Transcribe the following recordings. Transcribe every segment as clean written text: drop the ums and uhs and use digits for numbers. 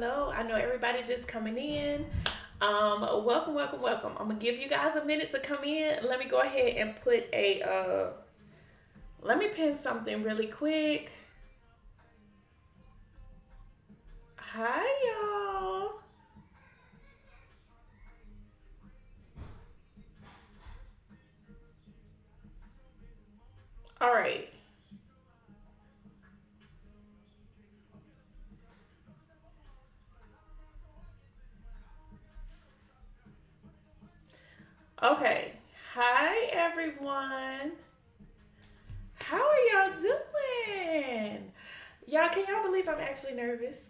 hello. I know everybody just coming in. Welcome, welcome, welcome. I'm gonna give you guys a minute to come in. Let me go ahead and put a let me pin something really quick. Hi y'all. All right. Okay. Hi everyone. How are y'all doing? Y'all, can y'all believe I'm actually nervous?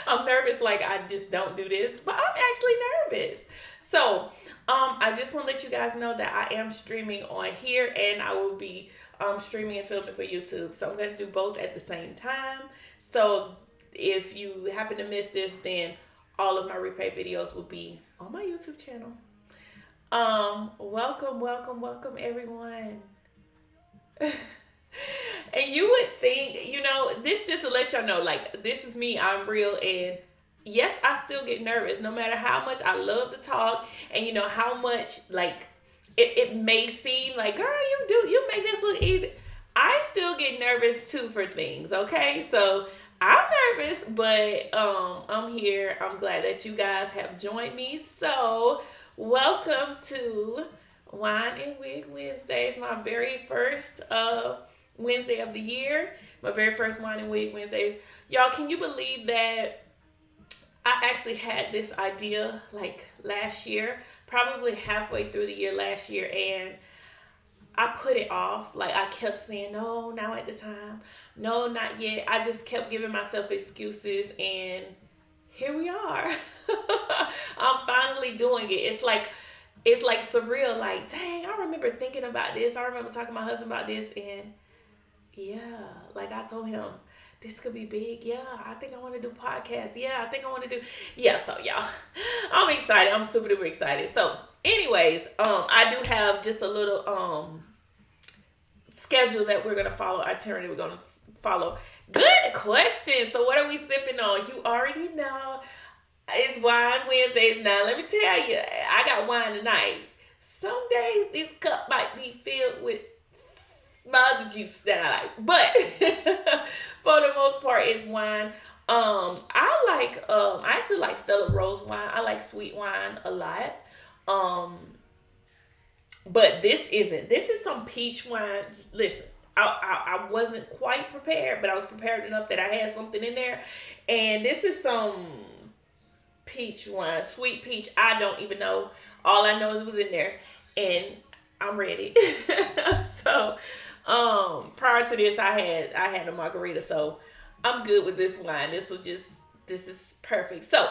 I'm nervous like I just don't do this, but I'm actually nervous. So, I just want to let you guys know that I am streaming on here and I will be streaming and filming for YouTube. So, I'm going to do both at the same time. So, if you happen to miss this, then all of my replay videos will be on my YouTube channel. Welcome, welcome, welcome, everyone. And you would think, this just to let y'all know, like, this is me, I'm real, and yes, I still get nervous no matter how much I love to talk, and how much, like, it may seem like, girl, you make this look easy. I still get nervous too for things, okay? So I'm nervous, but I'm here. I'm glad that you guys have joined me. So, welcome to Wine and Wig Wednesdays, my very first Wednesday of the year, my very first Wine and Wig Wednesdays. Y'all, can you believe that I actually had this idea like last year, probably halfway through the year last year, and I put it off. Like I kept saying, no, now at the time, no, not yet. I just kept giving myself excuses, and here we are. I'm finally doing it. It's like surreal. Like, dang, I remember thinking about this. I remember talking to my husband about this, and yeah, like I told him, this could be big. Yeah, I think I want to do podcasts. Yeah, I think I want to do. Yeah, so y'all, I'm excited. I'm super duper excited. So, anyways, I do have just a little schedule that we're gonna follow. Itinerary we're gonna follow. Good question. So, what are we sipping on? You already know. It's wine Wednesdays now. Let me tell you, I got wine tonight. Some days this cup might be filled with my other juice that I like, but for the most part, it's wine. I actually like Stella Rose wine. I like sweet wine a lot. Um, but this isn't. This is some peach wine. Listen, I wasn't quite prepared, but I was prepared enough that I had something in there, and this is some peach wine, sweet peach. I don't even know. All I know is it was in there, and I'm ready. So, prior to this, I had a margarita, so I'm good with this wine. This is perfect. So,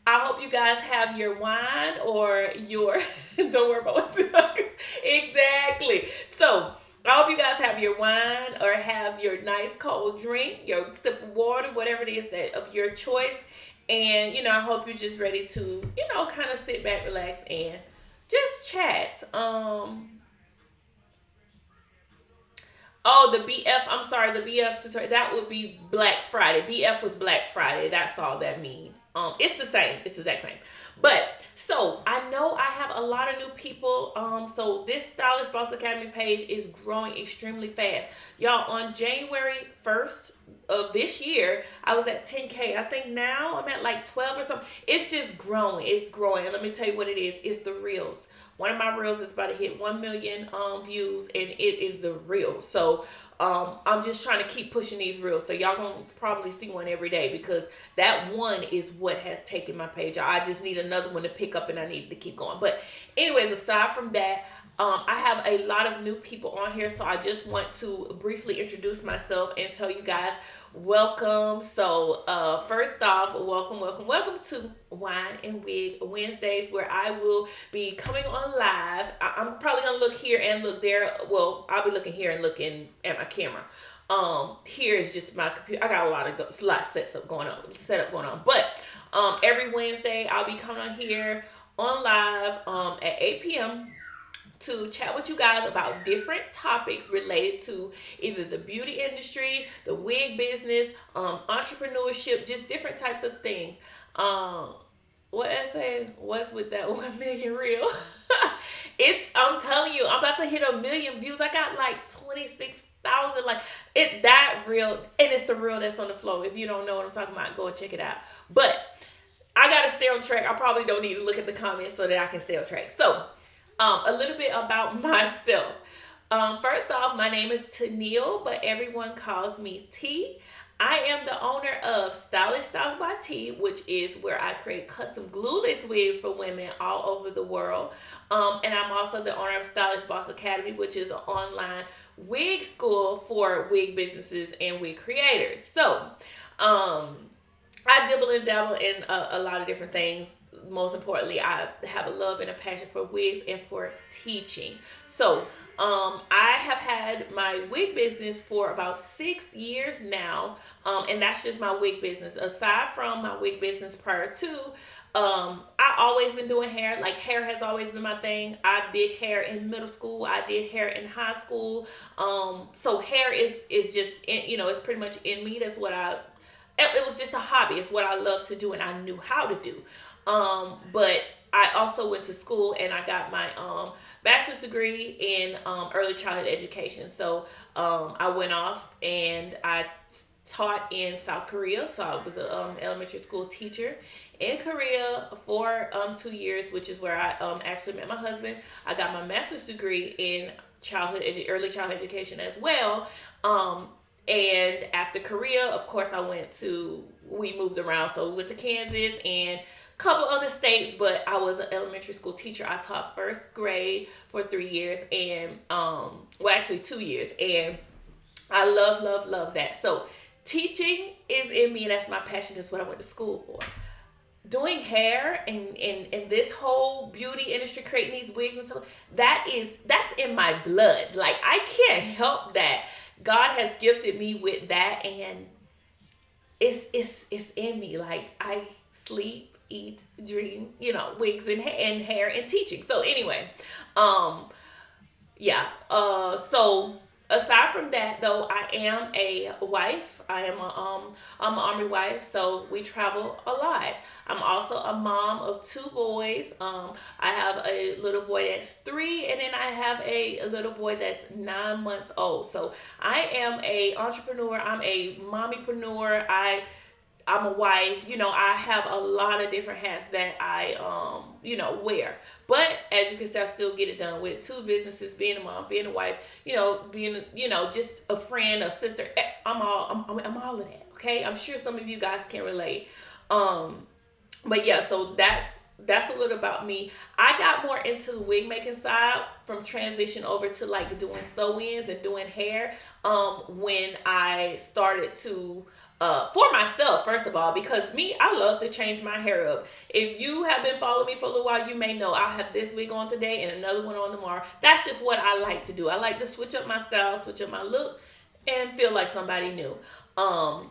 I hope you guys have your wine or your don't worry about what's exactly. So. I hope you guys have your wine or have your nice cold drink, your sip of water, whatever it is that of your choice. And, I hope you're just ready to, kind of sit back, relax, and just chat. Oh, the BF, I'm sorry, the BF, sorry, that would be Black Friday. BF was Black Friday. That's all that means. It's the same. It's the exact same. But so I know I have a lot of new people. So this Stylish Boss Academy page is growing extremely fast. Y'all, on January 1st of this year, I was at 10K. I think now I'm at like 12 or something. It's just growing. It's growing. And let me tell you what it is. It's the reels. One of my reels is about to hit 1 million views, and it is the reel. So I'm just trying to keep pushing these reels. So y'all gonna probably see one every day because that one is what has taken my page. I just need another one to pick up, and I need to keep going. But anyways, aside from that, I have a lot of new people on here, so I just want to briefly introduce myself and tell you guys welcome. So, first off, welcome, welcome, welcome to Wine and Wig Wednesdays, where I will be coming on live. I'm probably gonna look here and look there. Well, I'll be looking here and looking at my camera. Here is just my computer. I got a lot set up going on. But every Wednesday I'll be coming on here on live at 8 p.m. to chat with you guys about different topics related to either the beauty industry, the wig business, entrepreneurship, just different types of things. Um, what I say? What's with that 1 million reel? I'm telling you, I'm about to hit 1 million views. I got like 26,000. Like it that real, and it's the reel that's on the floor. If you don't know what I'm talking about, go and check it out. But I gotta stay on track. I probably don't need to look at the comments so that I can stay on track. So, a little bit about myself. First off, my name is Tennille, but everyone calls me T. I am the owner of Stylish Styles by T, which is where I create custom glueless wigs for women all over the world. And I'm also the owner of Stylish Boss Academy, which is an online wig school for wig businesses and wig creators. So, I dibble and dabble in a lot of different things. Most importantly, I have a love and a passion for wigs and for teaching. So, I have had my wig business for about 6 years now, and that's just my wig business. Aside from my wig business prior to, I always been doing hair. Like hair has always been my thing. I did hair in middle school. I did hair in high school. So hair is just it's pretty much in me. That's what it was just a hobby. It's what I love to do, and I knew how to do. But I also went to school and I got my bachelor's degree in early childhood education. So I went off and I taught in South Korea. So I was an elementary school teacher in Korea for 2 years, which is where I actually met my husband. I got my master's degree in early childhood education as well. And after Korea, of course, we moved around. So we went to Kansas and a couple other states, but I was an elementary school teacher. I taught first grade for 3 years and, actually 2 years. And I love that. So teaching is in me, and that's my passion. That's what I went to school for. Doing hair and this whole beauty industry, creating these wigs and stuff, that's in my blood. Like I can't help that. God has gifted me with that, and it's in me. Like I sleep, eat, dream, wigs and hair and teaching. So anyway, yeah. So aside from that, though, I am a wife. I'm an army wife, so we travel a lot. I'm also a mom of 2 boys. I have a little boy that's 3, and then I have a little boy that's 9 months old. So I am a entrepreneur. I'm a mommypreneur. I'm a wife. I have a lot of different hats that I wear. But as you can see, I still get it done with 2 businesses, being a mom, being a wife, being just a friend, a sister. I'm all of that. Okay, I'm sure some of you guys can relate. But yeah, so that's a little about me. I got more into the wig making side from transition over to like doing sew-ins and doing hair when I started to for myself, first of all, because I love to change my hair up. If you have been following me for a little while, you may know I'll have this wig on today and another one on tomorrow. That's just what I like to do. I like to switch up my style, switch up my look, and feel like somebody new.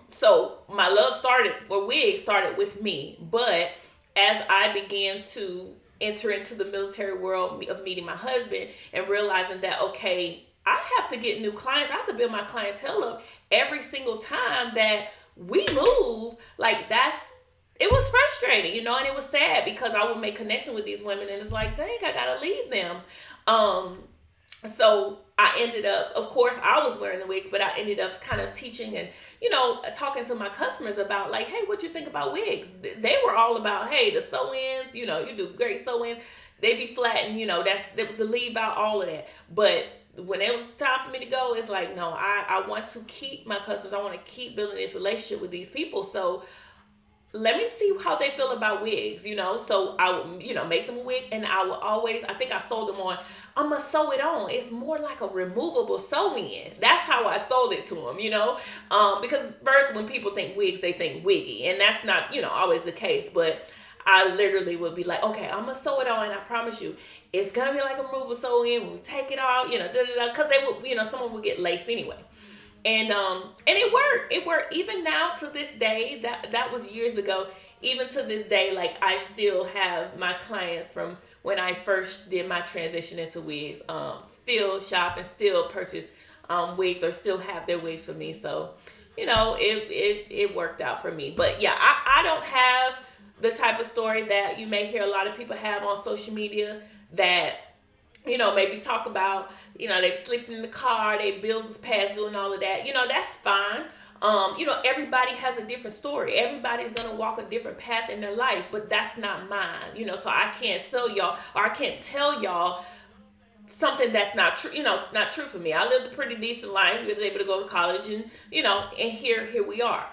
So my love for wigs started with me, but as I began to enter into the military world of meeting my husband and realizing that, okay, I have to get new clients. I have to build my clientele up every single time that we move. Like it was frustrating, and it was sad because I would make connection with these women and it's like, dang, I gotta leave them. So I ended up, of course, I was wearing the wigs, but I ended up kind of teaching and, talking to my customers about like, hey, what you think about wigs? They were all about, hey, the sew-ins, you do great sew-ins. They be flat and, that was the leave out, all of that. But when it was time for me to go, it's like, no, I want to keep my customers. I want to keep building this relationship with these people. So let me see how they feel about wigs, So I would, make them a wig, and I would always, I think I sold them on, I'm going to sew it on. It's more like a removable sew-in. That's how I sold it to them, because first when people think wigs, they think wiggy, and that's not, always the case. But I literally would be like, okay, I'm going to sew it on, and I promise you, it's going to be like a removable sew-in. When we take it off, because they would, someone would get laced anyway. And it worked. It worked. Even now to this day, that was years ago. Even to this day, like I still have my clients from when I first did my transition into wigs. Still shop and still purchase wigs, or still have their wigs for me. So, it worked out for me. But yeah, I don't have the type of story that you may hear a lot of people have on social media, that maybe talk about, they slept in the car, they bills was past, doing all of that. That's fine. Everybody has a different story. Everybody's gonna walk a different path in their life, but that's not mine. So I can't sell y'all, or I can't tell y'all something that's not true. Not true for me. I lived a pretty decent life. Was able to go to college, and and here we are.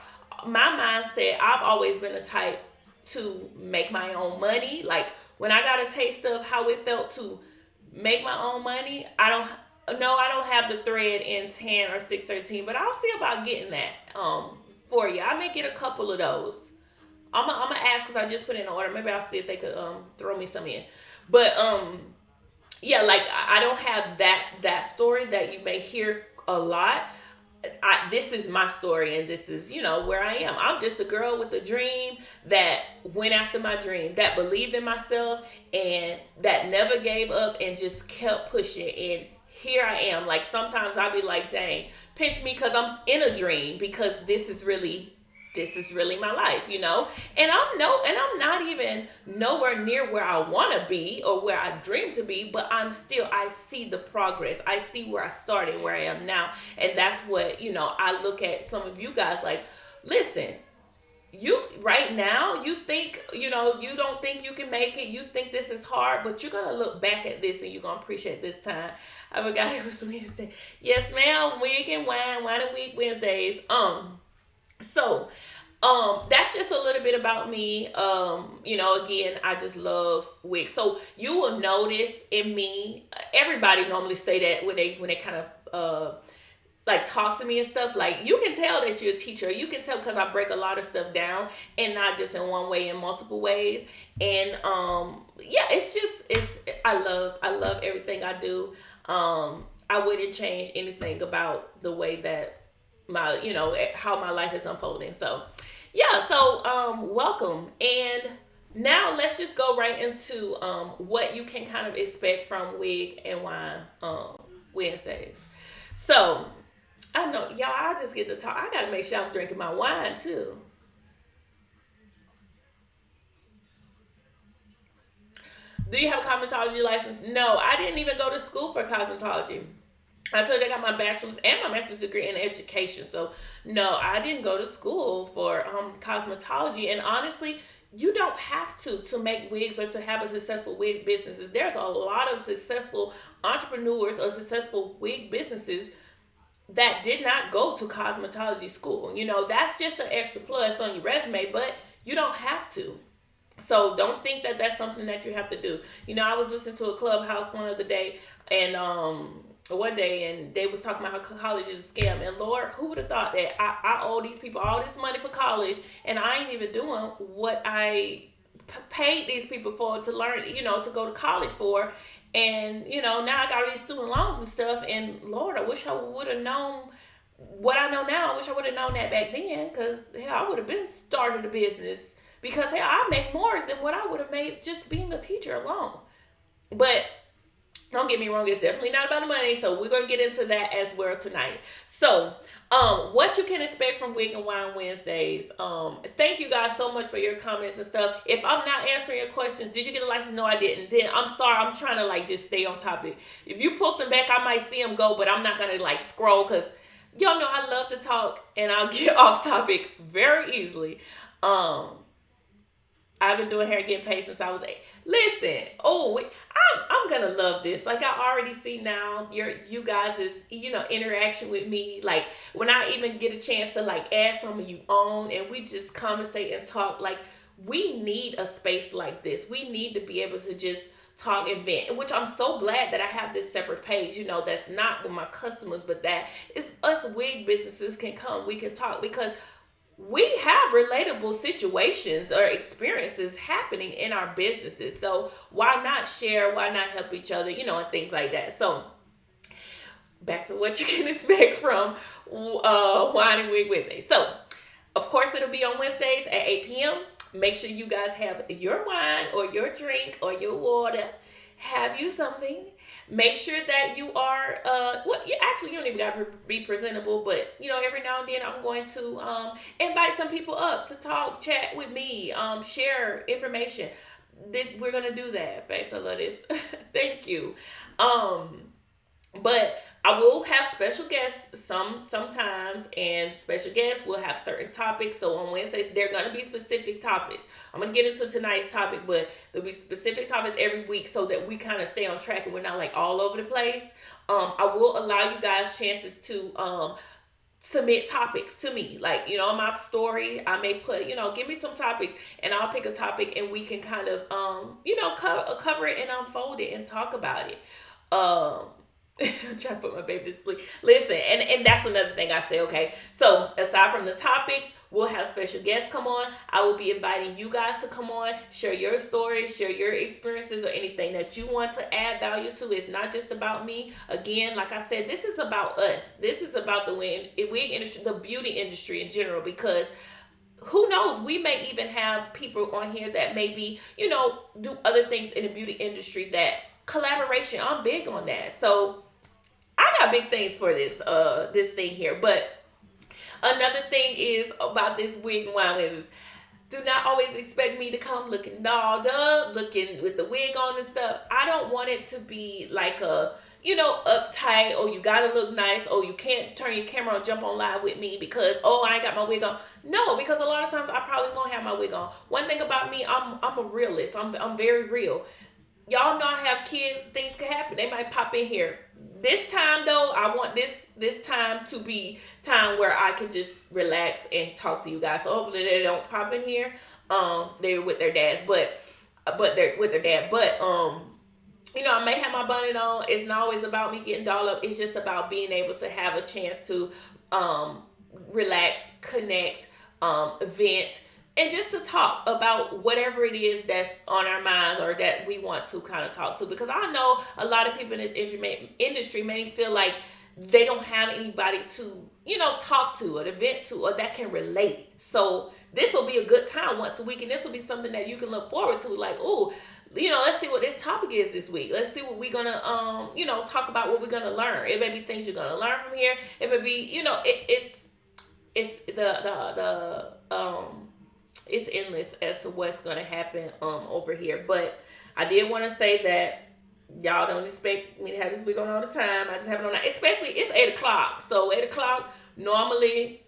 My mindset, I've always been the type to make my own money. Like, when I got a taste of how it felt to make my own money, I don't have the thread in 10 or 613, but I'll see about getting that for you. I may get a couple of those. I'm gonna ask, because I just put in an order. Maybe I'll see if they could throw me some in. But yeah, like, I don't have that story that you may hear a lot. This is my story, and this is where I am. I'm just a girl with a dream that went after my dream, that believed in myself, and that never gave up, and just kept pushing. And here I am. Like, sometimes I'll be like, dang, pinch me, because I'm in a dream, because this is really my life, and I'm not even nowhere near where I want to be or where I dream to be, but I see the progress. I see where I started, where I am now. And that's what, I look at some of you guys like, listen, you right now, you think, you don't think you can make it. You think this is hard, but you're going to look back at this and you're going to appreciate this time. I forgot it was Wednesday. Yes, ma'am. Wig and wine and wig Wednesdays. So, that's just a little bit about me. Again, I just love wigs. So you will notice in me, everybody normally say that when they kind of, like, talk to me and stuff. Like, you can tell that you're a teacher. You can tell, because I break a lot of stuff down, and not just in one way, in multiple ways. And, yeah, I love everything I do. I wouldn't change anything about the way that how my life is unfolding. So yeah, welcome. And now let's just go right into what you can kind of expect from Wig and Wine Wednesdays. So I know y'all, I just get to talk. I gotta make sure I'm drinking my wine too. Do you have a cosmetology license? No, I didn't even go to school for cosmetology. I told you I got my bachelor's and my master's degree in education. So no, I didn't go to school for cosmetology. And honestly, you don't have to make wigs, or to have a successful wig businesses. There's a lot of successful entrepreneurs or successful wig businesses that did not go to cosmetology school. That's just an extra plus on your resume, but you don't have to. So don't think that that's something that you have to do. I was listening to a Clubhouse one other day, and one day, and they was talking about how college is a scam. And Lord, who would have thought that I owe these people all this money for college, and I ain't even doing what I paid these people for to learn, to go to college for. And, now I got all these student loans and stuff. And Lord, I wish I would have known what I know now. I wish I would have known that back then, because hell, I would have been started a business, because hell, I make more than what I would have made just being a teacher alone. But don't get me wrong, it's definitely not about the money. So we're going to get into that as well tonight. So, what you can expect from Wig and Wine Wednesdays. Thank you guys so much for your comments and stuff. If I'm not answering your questions, did you get a license? No, I didn't. Then I'm sorry. I'm trying to just stay on topic. If you post them back, I might see them go, but I'm not going to scroll, because y'all know I love to talk and I'll get off topic very easily. I've been doing hair getting paid since I was 8. Listen, I'm gonna love this. Like, I already see now you guys' interaction with me. Like, when I even get a chance to add some of you on, and we just conversate and talk. Like, we need a space like this. We need to be able to just talk and vent, which I'm so glad that I have this separate page, that's not with my customers, but that is us wig businesses can come. We can talk, because we have relatable situations or experiences happening in our businesses. So why not share? Why not help each other? And things like that. So back to what you can expect from Wine and Wig Wednesday. So of course, it'll be on Wednesdays at 8 p.m. Make sure you guys have your wine or your drink or your water. Have you something. Make sure that you are, well, you don't even got to be presentable, but, every now and then I'm going to invite some people up to talk, chat with me, share information. We're going to do that. Thanks, I love this. Thank you. Um, but I will have special guests sometimes, and special guests will have certain topics. So on Wednesdays, there are gonna be specific topics. I'm gonna get into tonight's topic, but there'll be specific topics every week so that we kind of stay on track and we're not like all over the place. I will allow you guys chances to submit topics to me. Like, on my story, I may put, give me some topics, and I'll pick a topic and we can kind of cover it and unfold it and talk about it. Um I'm trying to put my baby to sleep. Listen, and that's another thing I say, okay? So, aside from the topic, we'll have special guests come on. I will be inviting you guys to come on, share your stories, share your experiences, or anything that you want to add value to. It's not just about me. Again, like I said, this is about us. This is about the wig industry, the beauty industry in general, because who knows, we may even have people on here that maybe, do other things in the beauty industry, that collaboration, I'm big on that. So I got big things for this thing here. But another thing is about this wig and wine is, do not always expect me to come looking dolled up, looking with the wig on and stuff. I don't want it to be like a, uptight, or you gotta look nice, or you can't turn your camera on, jump on live with me because, I ain't got my wig on. No, because a lot of times I probably won't have my wig on. One thing about me, I'm a realist. I'm very real. Y'all know I have kids, things can happen. They might pop in here. This time though, I want this time to be time where I can just relax and talk to you guys. So hopefully they don't pop in here. They're with their dads, but they're with their dad. But I may have my bonnet on. It's not always about me getting dolled up. It's just about being able to have a chance to relax, connect, vent, and just to talk about whatever it is that's on our minds or that we want to kind of talk to. Because I know a lot of people in this industry may feel like they don't have anybody to, talk to or to vent to or that can relate. So this will be a good time once a week, and this will be something that you can look forward to. Like, let's see what this topic is this week. Let's see what we're gonna, talk about, what we're gonna learn. It may be things you're gonna learn from here. It may be, it's endless as to what's gonna happen over here. But I did want to say that y'all don't expect me to have this wig on all the time. I just have it on now. Especially it's 8 o'clock. So 8 o'clock, normally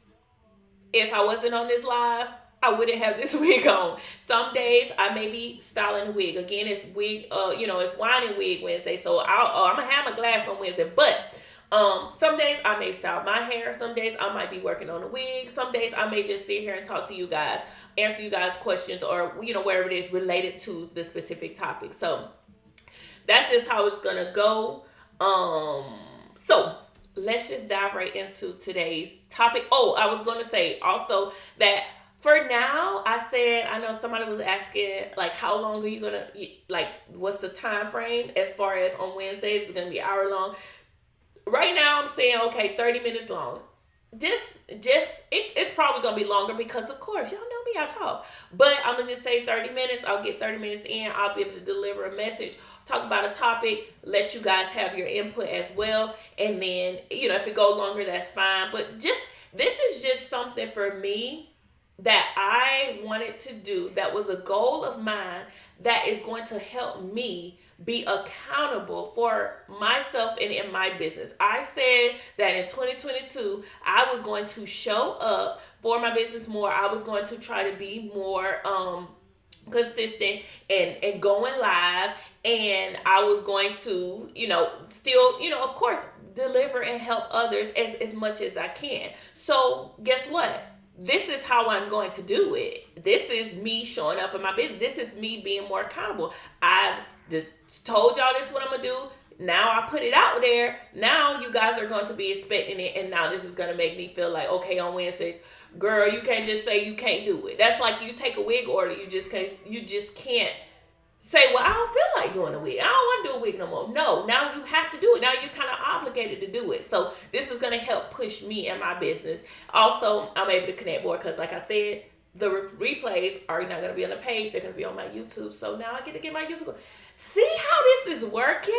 if I wasn't on this live, I wouldn't have this wig on. Some days I may be styling the wig. Again, it's wig, it's wine and wig Wednesday. So I'm gonna have my glass on Wednesday. But some days I may style my hair. Some days I might be working on a wig. Some days I may just sit here and talk to you guys, answer you guys questions, or whatever it is related to the specific topic. So that's just how it's gonna go. So let's just dive right into today's topic. I was gonna say also that for now, I know somebody was asking, like, how long are you gonna, like, what's the time frame as far as on Wednesdays? It's gonna be an hour long. Right now, I'm saying, okay, 30 minutes long. It's probably going to be longer because, of course, y'all know me, I talk. But I'm going to just say 30 minutes. I'll get 30 minutes in. I'll be able to deliver a message, talk about a topic, let you guys have your input as well. And then, if it goes longer, that's fine. But this is just something for me that I wanted to do, that was a goal of mine, that is going to help me be accountable for myself and in my business. I said that in 2022, I was going to show up for my business more. I was going to try to be more consistent and going live. And I was going to, still, of course, deliver and help others as much as I can. So guess what? This is how I'm going to do it. This is me showing up in my business. This is me being more accountable. I've just told y'all this is what I'm going to do. Now I put it out there. Now you guys are going to be expecting it. And now this is going to make me feel like, okay, on Wednesdays, girl, you can't just say you can't do it. That's like you take a wig order. You just can't say, well, I don't feel like doing a wig. I don't want to do a wig no more. No, now you have to do it. Now you're kind of obligated to do it. So this is going to help push me and my business. Also, I'm able to connect more because, like I said, the replays are not going to be on the page. They're going to be on my YouTube. So now I get to get my YouTube. See how this is working?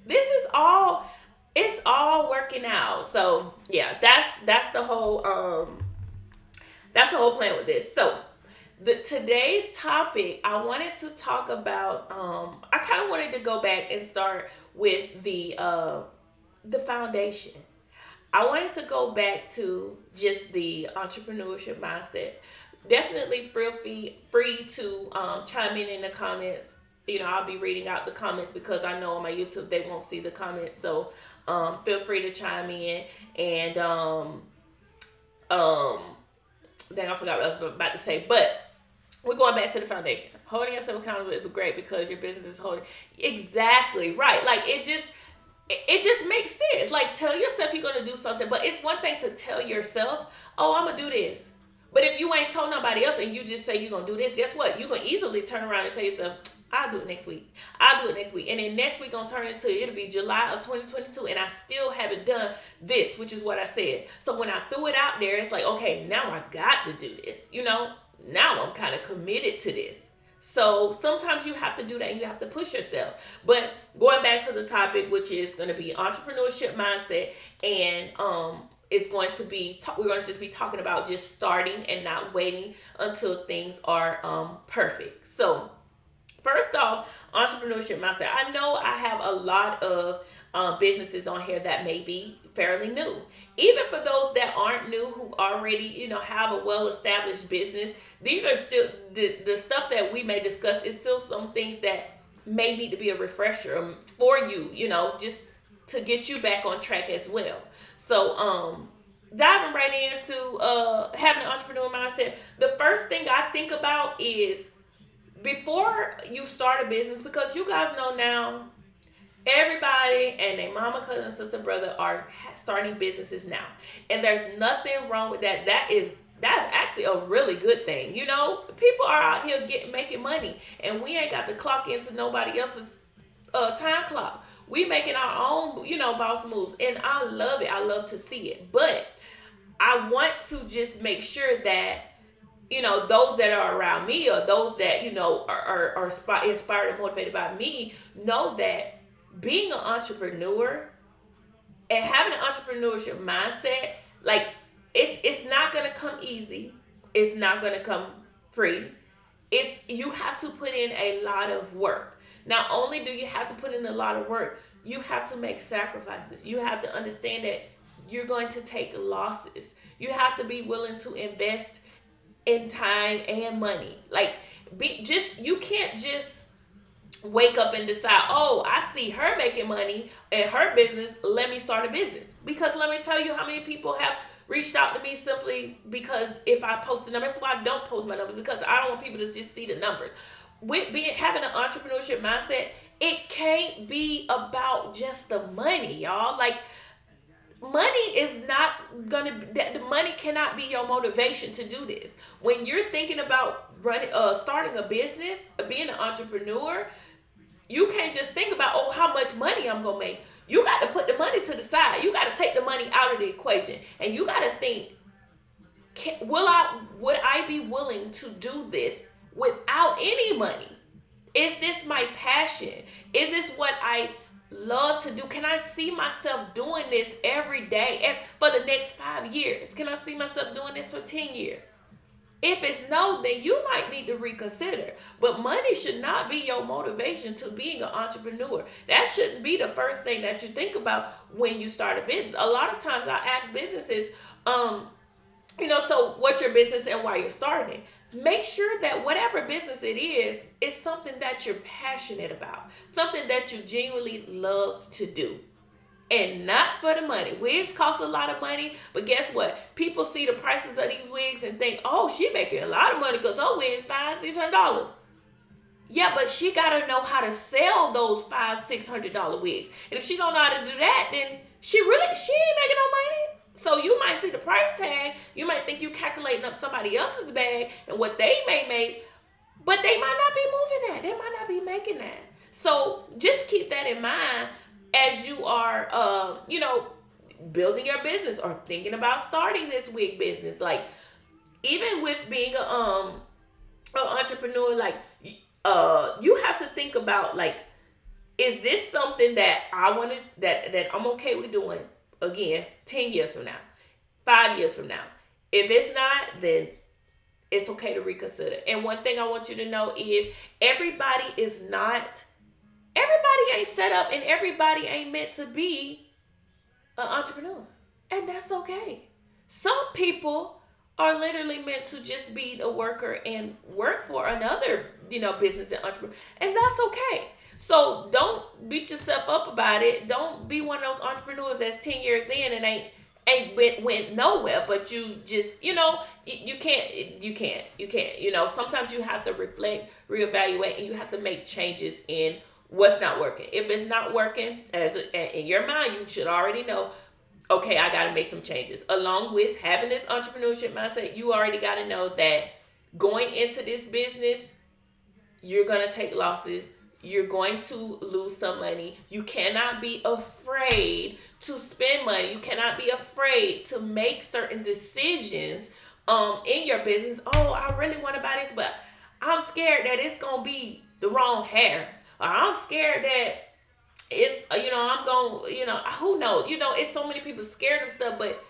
This is all, it's all working out. So yeah, that's the whole plan with this. So today's topic, I wanted to talk about. I kind of wanted to go back and start with the foundation. I wanted to go back to just the entrepreneurship mindset. Definitely feel free to chime in the comments. I'll be reading out the comments because I know on my YouTube they won't see the comments. So feel free to chime in. And dang, I forgot what I was about to say. But we're going back to the foundation. Holding yourself accountable is great because your business is holding. Exactly right. Like it just makes sense. Like tell yourself you're gonna do something, but it's one thing to tell yourself, "Oh, I'm gonna do this." But if you ain't told nobody else and you just say you're gonna do this, guess what? You can easily turn around and tell yourself, "I'll do it next week. I'll do it next week." And then next week gonna turn into, it'll be July of 2022 and I still haven't done this, which is what I said. So when I threw it out there, it's like, okay, now I got to do this. Now I'm kind of committed to this. So sometimes you have to do that and you have to push yourself. But going back to the topic, which is going to be entrepreneurship mindset, and it's going to be we're going to just be talking about just starting and not waiting until things are perfect. So first off, entrepreneurship mindset. I know I have a lot of businesses on here that may be fairly new. Even for those that aren't new, who already, have a well-established business, these are still, the stuff that we may discuss is still some things that may need to be a refresher for you, just to get you back on track as well. So, diving right into having an entrepreneur mindset, the first thing I think about is before you start a business, because you guys know now, everybody and their mama, cousin, sister, brother are starting businesses now. And there's nothing wrong with that. That's actually a really good thing. People are out here making money. And we ain't got to clock into nobody else's time clock. We making our own, boss moves. And I love it. I love to see it. But I want to just make sure that, those that are around me or those that, are inspired and motivated by me know that being an entrepreneur and having an entrepreneurship mindset, like it's not gonna come easy. It's not gonna come free. You have to put in a lot of work. Not only do you have to put in a lot of work, you have to make sacrifices. You have to understand that you're going to take losses. You have to be willing to invest in time and money. Like you can't just wake up and decide, oh, I see her making money in her business, let me start a business. Because let me tell you how many people have reached out to me simply because if I post the numbers. That's why I don't post my numbers, because I don't want people to just see the numbers. With having an entrepreneurship mindset, it can't be about just the money, y'all. Like money is not the money cannot be your motivation to do this. When you're thinking about starting a business, being an entrepreneur, you can't just think about, oh, how much money I'm gonna make. You got to put the money to the side. You got to take the money out of the equation, and you got to think, would I be willing to do this without any money? Is this my passion? Is this what I love to do? Can I see myself doing this every day for the next 5 years? Can I see myself doing this for 10 years? If it's no, then you might need to reconsider. But money should not be your motivation to being an entrepreneur. That shouldn't be the first thing that you think about when you start a business. A lot of times I ask businesses, so what's your business and why you're starting? Make sure that whatever business it is something that you're passionate about. Something that you genuinely love to do. And not for the money. Wigs cost a lot of money, but guess what? People see the prices of these wigs and think, oh, she making a lot of money because her wigs $500-$600. Yeah, but she gotta know how to sell those $500-$600 wigs. And if she don't know how to do that, then she ain't making no money. So you might see the price tag, you might think you calculating up somebody else's bag and what they may make, but they might not be moving that. They might not be making that. So just keep that in mind as you are, building your business or thinking about starting this wig business. Like, even with being an entrepreneur, like you have to think about, like, is this something that I want to, that I'm okay with doing again 10 years from now, 5 years from now? If it's not, then it's okay to reconsider. And one thing I want you to know is everybody is not, everybody ain't set up and everybody ain't meant to be an entrepreneur. And that's okay. Some people are literally meant to just be the worker and work for another, business and entrepreneur. And that's okay. So don't beat yourself up about it. Don't be one of those entrepreneurs that's 10 years in and ain't went nowhere, but you just, you can't. Sometimes you have to reflect, reevaluate, and you have to make changes in what's not working. If it's not working, in your mind, you should already know, okay, I got to make some changes. Along with having this entrepreneurship mindset, you already got to know that going into this business, you're going to take losses. You're going to lose some money. You cannot be afraid to spend money. You cannot be afraid to make certain decisions in your business. Oh, I really want to buy this, but I'm scared that it's going to be the wrong hair. Or I'm scared that it's, I'm going, who knows? It's so many people scared of stuff, but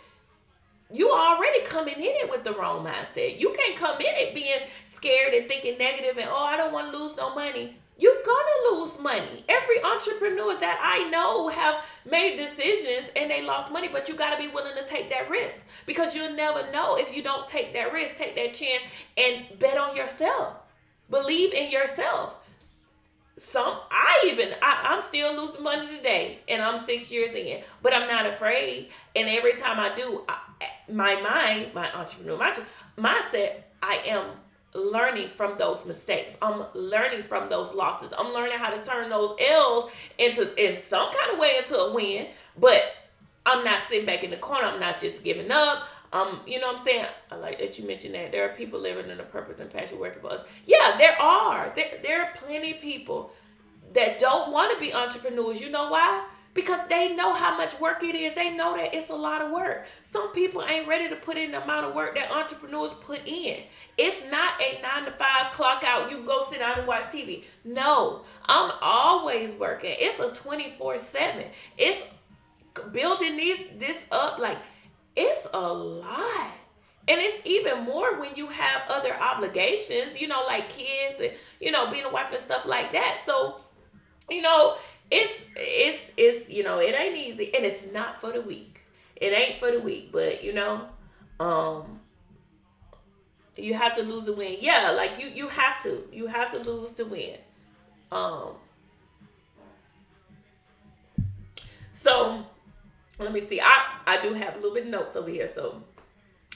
you already coming in it with the wrong mindset. You can't come in it being scared and thinking negative and, I don't want to lose no money. You're gonna lose money. Every entrepreneur that I know have made decisions and they lost money, but you gotta be willing to take that risk, because you'll never know if you don't take that risk, take that chance, and bet on yourself. Believe in yourself. I'm still losing money today, and I'm 6 years in, but I'm not afraid. And every time I do, my entrepreneur mindset, I am learning from those mistakes. I'm learning from those losses. I'm learning how to turn those L's in some kind of way into a win. But I'm not sitting back in the corner. I'm not just giving up. You know what I'm saying? I like that you mentioned that there are people living in a purpose and passion working for us. Yeah, there are. There are plenty of people that don't want to be entrepreneurs. You know why? Because they know how much work it is. They know that it's a lot of work. Some people ain't ready to put in the amount of work that entrepreneurs put in. It's not a 9 to 5 clock out. You go sit down and watch TV. No, I'm always working. It's a 24/7. It's building this up. Like, it's a lot. And it's even more when you have other obligations, like kids and, being a wife and stuff like that. So, it's it ain't easy, and it's not for the weak. It ain't for the weak, but you have to lose to win. Yeah, like you have to lose to win. Um, so let me see. I do have a little bit of notes over here, so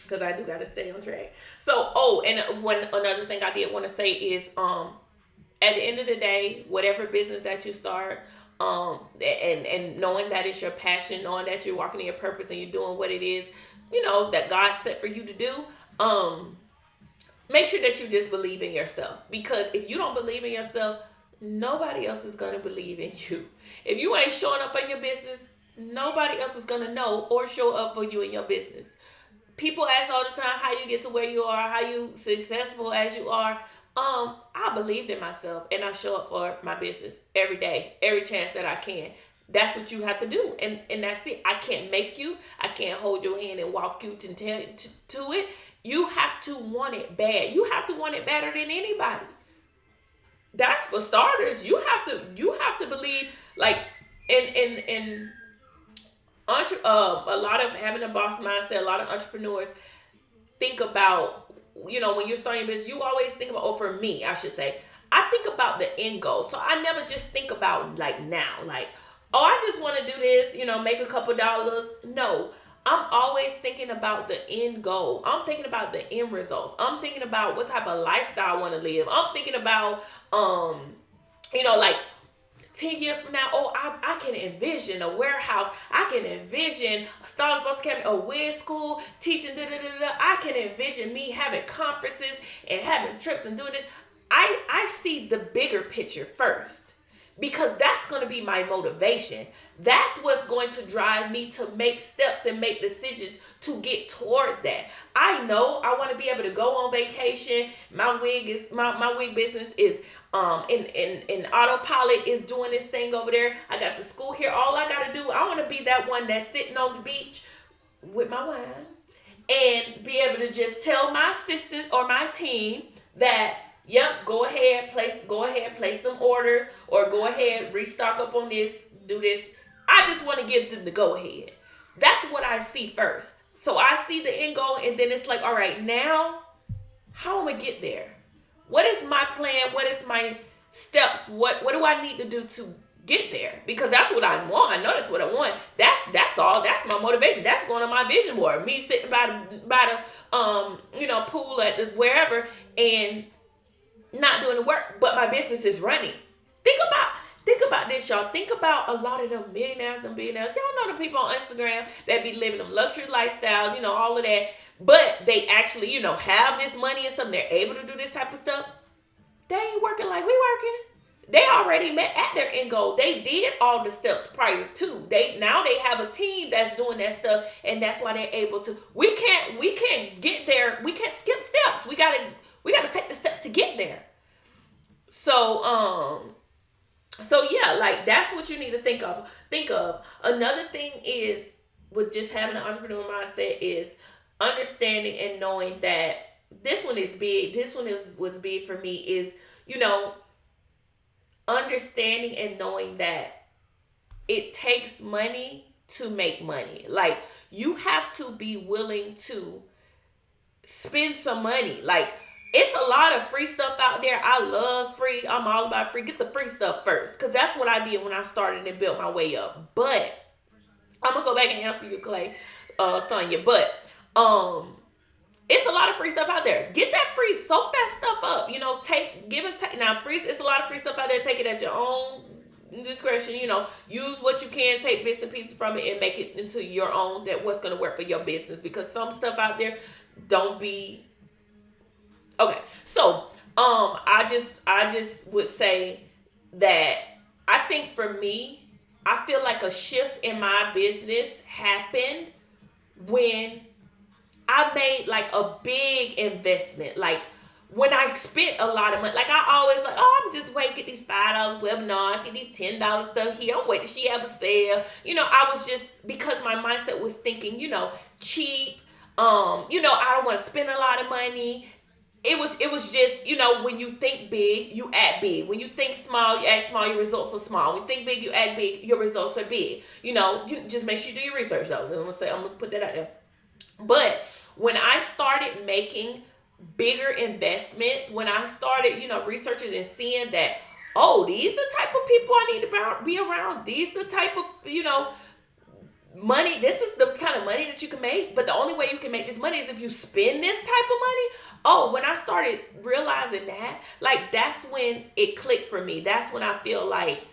because I do got to stay on track. So, and another thing I did want to say is, at the end of the day, whatever business that you start, and knowing that it's your passion, knowing that you're walking in your purpose and you're doing what it is, that God set for you to do, make sure that you just believe in yourself. Because if you don't believe in yourself, nobody else is going to believe in you. If you ain't showing up in your business, nobody else is going to know or show up for you in your business. People ask all the time how you get to where you are, how you successful as you are. I believed in myself, and I show up for my business every day, every chance that I can. That's what you have to do, and that's it. I can't make you. I can't hold your hand and walk you to it. You have to want it bad. You have to want it better than anybody. That's for starters. You have to believe, like, in a lot of having a boss mindset. A lot of entrepreneurs think about, when you're starting a business, you always think about, for me, I should say, I think about the end goal. So I never just think about, like, now, like, I just want to do this, make a couple dollars. No, I'm always thinking about the end goal. I'm thinking about the end results. I'm thinking about what type of lifestyle I want to live. I'm thinking about, like, 10 years from now, I can envision a warehouse. I can envision a Stars Bus Academy, a Wig School, teaching, I can envision me having conferences and having trips and doing this. I see the bigger picture first. because that's going to be my motivation. That's what's going to drive me to make steps and make decisions to get towards that. I know I want to be able to go on vacation. My wig business is in autopilot, is doing this thing over there. I got the school here. All I got to do, I want to be that one that's sitting on the beach with my wine and be able to just tell my assistant or my team that, yep, go ahead, place some orders, or go ahead, restock up on this, do this. I just want to give them the go ahead. That's what I see first. So I see the end goal, and then it's like, all right, now how am I gonna get there? What is my plan? What is my steps? What do I need to do to get there? Because that's what I want. I know that's what I want. That's all. That's my motivation. That's going on my vision board. Me sitting by the pool at wherever and not doing the work, but my business is running. Think about this, y'all. Think about a lot of them millionaires and billionaires. Y'all know the people on Instagram that be living them luxury lifestyles, all of that. But they actually, have this money and stuff. They're able to do this type of stuff. They ain't working like we working. They already met at their end goal. They did all the steps prior to. Now they have a team that's doing that stuff, and that's why they're able to. We can't get there. We can't skip steps. We gotta take the steps to get there. So yeah, like that's what you need to think of. Another thing is with just having an entrepreneur mindset is understanding and knowing that this one is big. This one was big for me is, understanding and knowing that it takes money to make money. Like you have to be willing to spend some money. Like it's a lot of free stuff out there. I love free. I'm all about free. Get the free stuff first. Because that's what I did when I started and built my way up. But I'm going to go back and answer you, Sonia. But it's a lot of free stuff out there. Get that free. Soak that stuff up. Give and take. Now, free. It's a lot of free stuff out there. Take it at your own discretion. Use what you can. Take bits and pieces from it and make it into your own. That what's going to work for your business. Because some stuff out there don't be... Okay, so I just would say that I think for me, I feel like a shift in my business happened when I made like a big investment. Like when I spent a lot of money, like I always like, I'm just waiting to get these $5 webinars, get these $10 stuff here. I'm waiting till she have a sale. I was just, because my mindset was thinking, cheap. I don't want to spend a lot of money. It was just, when you think big, you act big. When you think small, you act small, your results are small. When you think big, you act big, your results are big. You just make sure you do your research though. I'm gonna put that out there. But when I started making bigger investments, when I started, researching and seeing that, these the type of people I need to be around. These the type of, money. This is the kind of money that you can make. But the only way you can make this money is if you spend this type of money. When I started realizing that, like that's when it clicked for me. That's when I feel like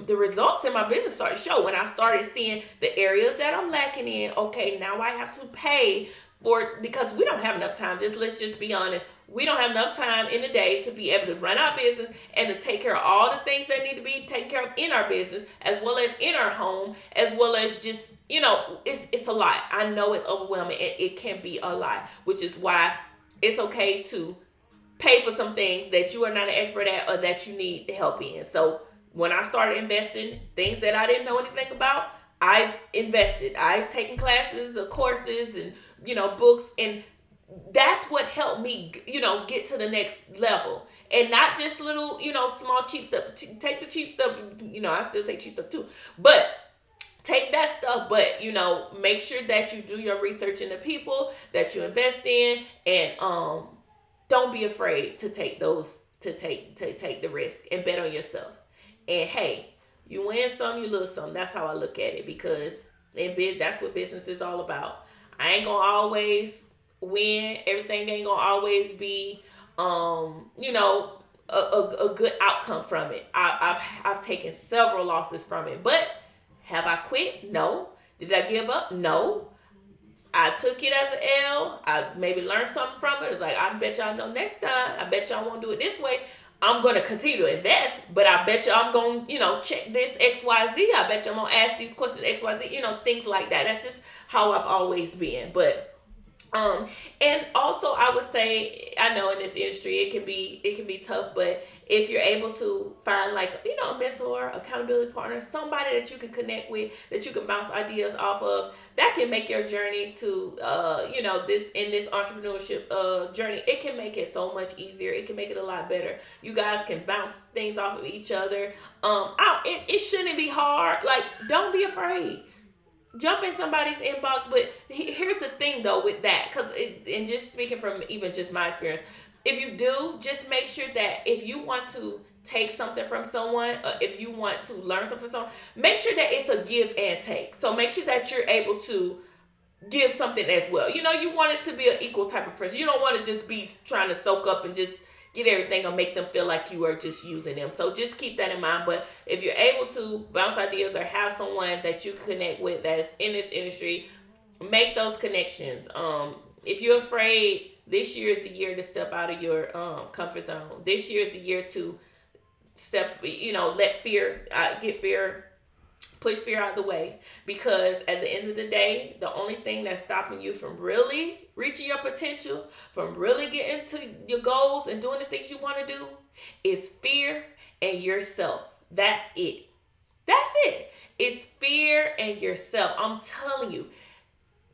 the results in my business started to show. When I started seeing the areas that I'm lacking in, okay, now I have to pay for, because we don't have enough time. Let's just be honest. We don't have enough time in the day to be able to run our business and to take care of all the things that need to be taken care of in our business, as well as in our home, as well as just, it's a lot. I know it's overwhelming and it can be a lot, which is why it's okay to pay for some things that you are not an expert at or that you need help in. So when I started investing, things that I didn't know anything about, I've invested. I've taken classes or courses and, books, and that's what helped me, get to the next level. And not just little, small cheap stuff. Take the cheap stuff, I still take cheap stuff too. But take that stuff, but, make sure that you do your research in the people that you invest in, and don't be afraid to take take the risk and bet on yourself. And hey, you win some, you lose some. That's how I look at it, because that's what business is all about. I ain't gonna always win. Everything ain't gonna always be, a good outcome from it. I've taken several losses from it, but have I quit? No. Did I give up? No. I took it as an L. I maybe learned something from it. It's like, I bet y'all know next time. I bet y'all won't do it this way. I'm going to continue to invest, but I bet you I'm going to, check this XYZ. I bet you I'm going to ask these questions XYZ, things like that. That's just how I've always been. But and also I would say, I know in this industry it can be tough, but if you're able to find like, a mentor, accountability partner, somebody that you can connect with, that you can bounce ideas off of, that can make your journey to this entrepreneurship journey, it can make it so much easier. It can make it a lot better. You guys can bounce things off of each other. It shouldn't be hard. Like, don't be afraid, jump in somebody's inbox. But here's the thing though with that, and just speaking from even just my experience, if you do, just make sure that if you want to take something from someone, if you want to learn something from someone, make sure that it's a give and take. So make sure that you're able to give something as well. You want it to be an equal type of person. You don't want to just be trying to soak up and just get everything or make them feel like you are just using them. So just keep that in mind. But if you're able to bounce ideas or have someone that you connect with that's in this industry, make those connections. If you're afraid, this year is the year to step out of your comfort zone. This year is the year to let fear, push fear out of the way. Because at the end of the day, the only thing that's stopping you from really reaching your potential, from really getting to your goals and doing the things you want to do, is fear and yourself. That's it. That's it. It's fear and yourself. I'm telling you,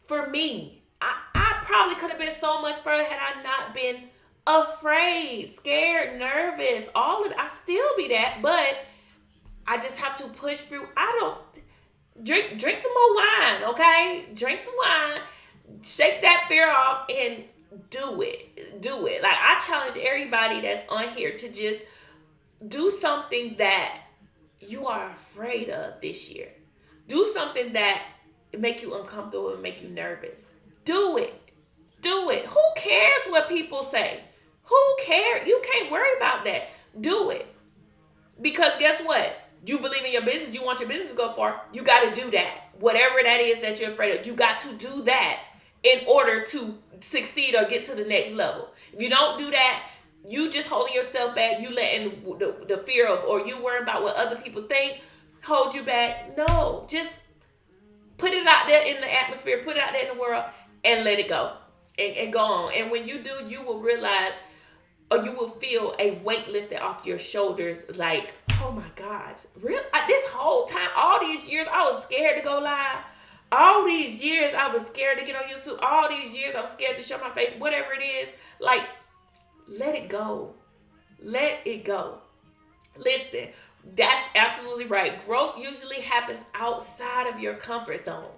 for me, I probably could have been so much further had I not been afraid, scared, nervous, all of that. I still be that, but I just have to push through. I don't drink some more wine, okay? Drink some wine, shake that fear off, and do it. Do it. Like, I challenge everybody that's on here to just do something that you are afraid of this year. Do something that make you uncomfortable and make you nervous. Do it. Do it. Who cares what people say? Who cares? You can't worry about that. Do it. Because guess what? You believe in your business. You want your business to go far. You got to do that. Whatever that is that you're afraid of, you got to do that in order to succeed or get to the next level. If you don't do that, you just holding yourself back. You letting the fear of, or you worrying about what other people think, hold you back. No, just put it out there in the atmosphere. Put it out there in the world and let it go. And go on. And when you do, you will realize, or you will feel a weight lifted off your shoulders. Like, oh my gosh, really? This whole time, all these years, I was scared to go live. All these years, I was scared to get on YouTube. All these years, I was scared to show my face. Whatever it is, like, let it go. Let it go. Listen, that's absolutely right. Growth usually happens outside of your comfort zone.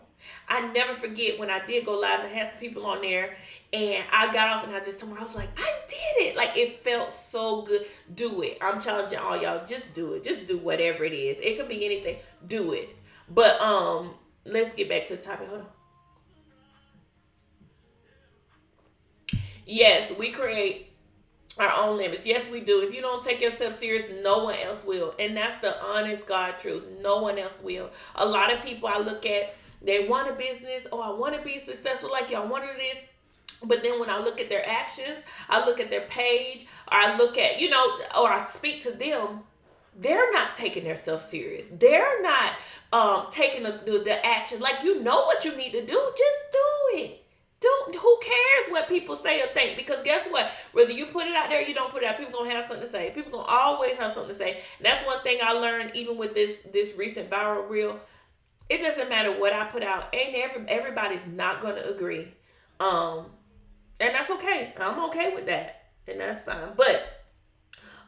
I never forget when I did go live and I had some people on there, and I got off and I just told them, I was like, I did it. Like, it felt so good. Do it. I'm challenging all y'all. Just do it. Just do whatever it is. It could be anything. Do it. But let's get back to the topic. Hold on. Yes, we create our own limits. Yes, we do. If you don't take yourself serious, no one else will. And that's the honest God truth. No one else will. A lot of people I look at, they want a business. Oh, I want to be successful like you. I want to do this. But then when I look at their actions, I look at their page, or I look at, or I speak to them, they're not taking themselves serious. They're not taking the action. Like, you know what you need to do. Just do it. Who cares what people say or think? Because guess what? Whether you put it out there or you don't put it out, people going to have something to say. People going to always have something to say. And that's one thing I learned even with this recent viral reel. It doesn't matter what I put out. Everybody's not going to agree. And that's okay. I'm okay with that. And that's fine. But,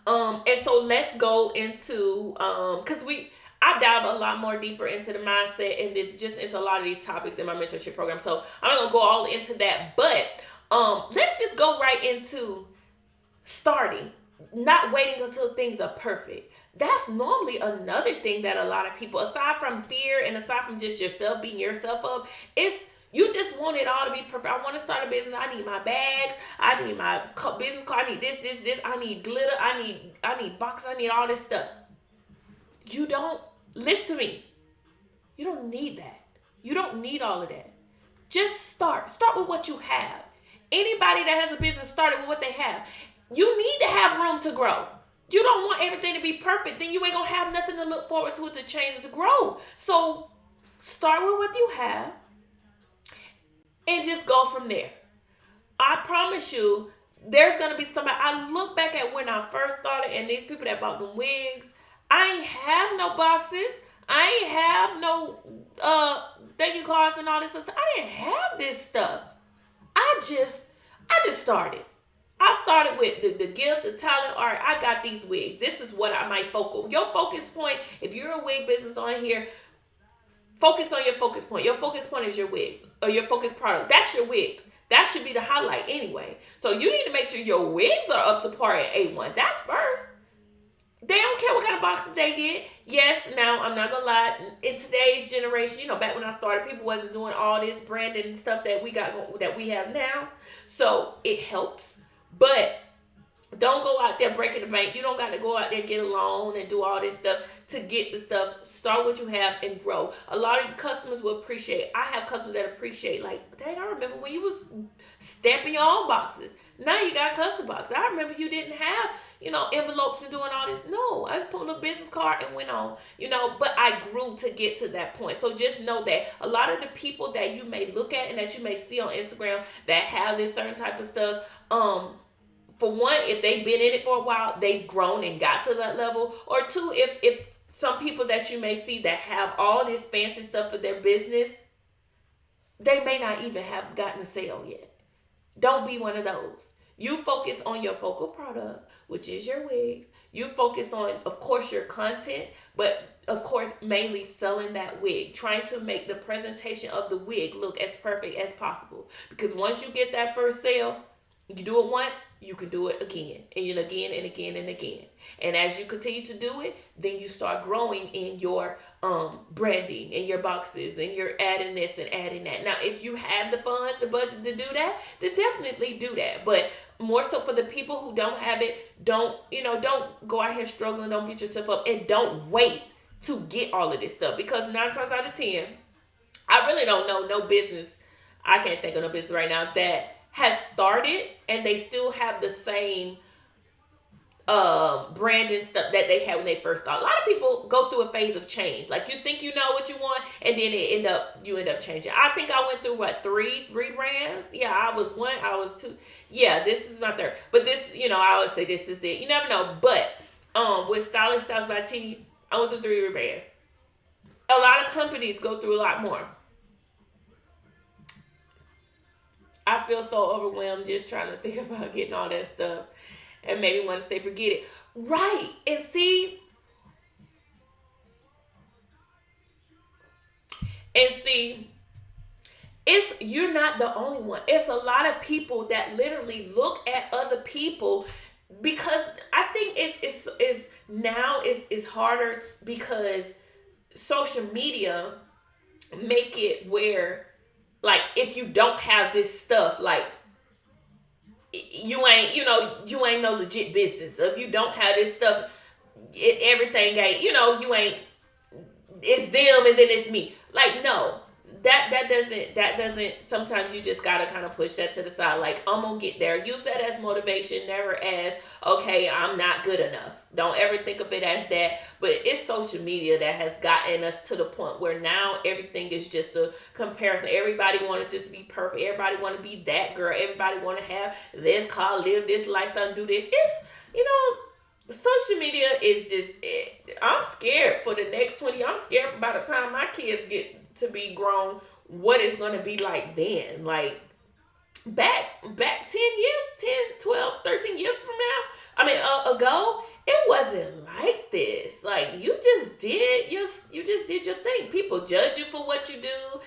and so let's go into, because I dive a lot more deeper into the mindset and just into a lot of these topics in my mentorship program. So I'm not going to go all into that. But let's just go right into starting. Not waiting until things are perfect. That's normally another thing that a lot of people, aside from fear and aside from just yourself beating yourself up, it's you just want it all to be perfect. I want to start a business. I need my bags. I need my business card. I need this. I need glitter. I need boxes. I need all this stuff. You don't, listen to me. You don't need that. You don't need all of that. Just start. Start with what you have. Anybody that has a business started with what they have. You need to have room to grow. You want everything to be perfect, then you ain't gonna have nothing to look forward to, to change, or to grow. So start with what you have and just go from there. I promise you, there's gonna be somebody. I look back at when I first started, and these people that bought them wigs, I ain't have no boxes. I ain't have no thank you cards and all this stuff. I didn't have this stuff. I just started. I started with the gift, the talent, all right, I got these wigs. This is what I might focus. Your focus point, if you're a wig business on here, focus on your focus point. Your focus point is your wigs or your focus product. That's your wigs. That should be the highlight anyway. So you need to make sure your wigs are up to par at A1. That's first. They don't care what kind of boxes they get. Yes, now I'm not gonna lie. In today's generation, back when I started, people wasn't doing all this branding and stuff that we have now. So it helps, but don't go out there breaking the bank. You don't got to go out there and get a loan and do all this stuff to get the stuff. Start what you have and grow. A lot of your customers will appreciate. I have customers that appreciate, like, dang, I remember when you was stamping your own boxes. Now you got custom boxes. I remember you didn't have, envelopes and doing all this. No, I just put a business card and went on, but I grew to get to that point. So just know that a lot of the people that you may look at and that you may see on Instagram that have this certain type of stuff, for one, if they've been in it for a while, they've grown and got to that level. Or two, if some people that you may see that have all this fancy stuff for their business, they may not even have gotten a sale yet. Don't be one of those. You focus on your focal product, which is your wigs. You focus on, of course, your content, but of course, mainly selling that wig. Trying to make the presentation of the wig look as perfect as possible. Because once you get that first sale, you do it once, you can do it again and again and again and again. And as you continue to do it, then you start growing in your branding and your boxes, and you're adding this and adding that. Now, if you have the funds, the budget to do that, then definitely do that. But more so for the people who don't have it, don't go out here struggling, don't beat yourself up, and don't wait to get all of this stuff. Because 9 times out of 10, I really don't know no business. I can't think of no business right now that has started and they still have the same branding stuff that they had when they first started. A lot of people go through a phase of change. Like, you think you know what you want, and then you end up changing. I think I went through three brands. Yeah, I was one, I was two. Yeah, this is my third. But this, I always say this is it. You never know. But with Styling Styles by T, I went through 3 brands. A lot of companies go through a lot more. I feel so overwhelmed just trying to think about getting all that stuff, and maybe want to say forget it. Right. And see, you're not the only one. It's a lot of people that literally look at other people, because I think it's harder because social media make it where, like, if you don't have this stuff, like, you ain't no legit business. If you don't have this stuff, everything ain't, you ain't, it's them and then it's me. Like, no, that doesn't, sometimes you just gotta kind of push that to the side. Like, I'm gonna get there. Use that as motivation, never as, okay, I'm not good enough. Don't ever think of it as that. But it's social media that has gotten us to the point where now everything is just a comparison. Everybody want to just be perfect. Everybody want to be that girl. Everybody want to have this car, live this lifestyle, do this. It's, social media is just, I'm scared for the next 20. I'm scared by the time my kids get to be grown, what it's going to be like then. Like, back 10 years, 10, 12, 13 years from now, ago, it wasn't like this. Like, you just did your thing. People judge you for what you do.